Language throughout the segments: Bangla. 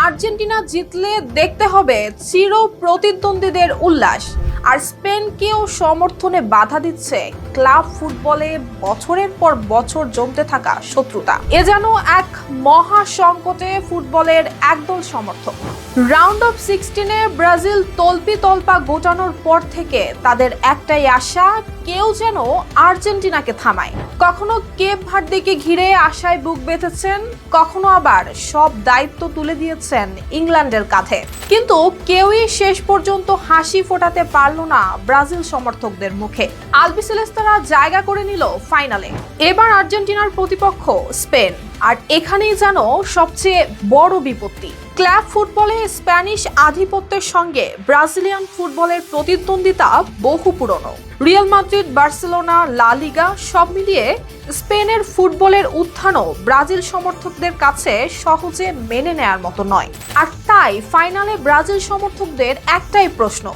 আর্জেন্টিনা জিতলে দেখতে হবে চির প্রতিদ্বন্দ্বীদের উল্লাস, আর স্পেনকেও সমর্থনে বাধা দিচ্ছে ক্লাব ফুটবলে বছরের পর বছর জমতে থাকা শত্রুতা। এ যেন এক মহা সংকটে ফুটবলের একদল সমর্থক। রাউন্ড অফ 16-এ ব্রাজিল তল্পা গোটানোর পর থেকে তাদের একটাই আশা, কেউ যেন আর্জেন্টিনাকে থামায়। কখনো কেপ ভার্দেকে ঘিরে আশায় বুক বেঁধেছেন, কখনো আবার সব দায়িত্ব তুলে দিয়েছেন ইংল্যান্ডের কাঁধে। কিন্তু কেউই শেষ পর্যন্ত হাসি ফোটাতে পারল না ব্রাজিল সমর্থকদের মুখে। আলবিসেলেস্তারা জায়গা করে নিল ফাইনালে। এবার আর্জেন্টিনার প্রতিপক্ষ স্পেন, আর এখানেই যেন সবচেয়ে বড় বিপত্তি। ক্লাব ফুটবলে স্প্যানিশ আধিপত্যের সঙ্গে ব্রাজিলিয়ান ফুটবলের প্রতিদ্বন্দ্বিতা বহু পুরনো। রিয়াল মাদ্রিদ, বার্সেলোনা, লা লিগা সব মিলিয়ে স্পেনের ফুটবলের উত্থানও ব্রাজিল সমর্থকদের কাছে সহজে মেনে নেয়ার মতো নয়। আর তাই ফাইনালে ব্রাজিল সমর্থকদের একটাই প্রশ্ন,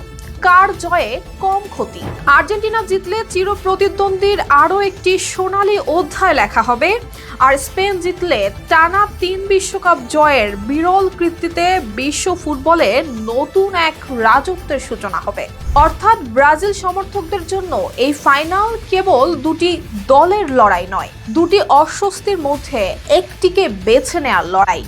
কার জয়ে কম ক্ষতি? আর্জেন্টিনা জিতলে চির প্রতিদ্বন্দ্বীর আরও একটি সোনালী অধ্যায় লেখা হবে, আর স্পেন জিতলে টানা 3 বিশ্বকাপ জয়ের বিরল কৃতিত্বে বিশ্ব ফুটবলে নতুন এক রাজত্বের সূচনা হবে। অর্থাৎ ব্রাজিল সমর্থকদের জন্য এই ফাইনাল কেবল দুটি দলের লড়াই নয়, দুটি অস্বস্তির মধ্যে একটিকে বেছে নেওয়ার লড়াই।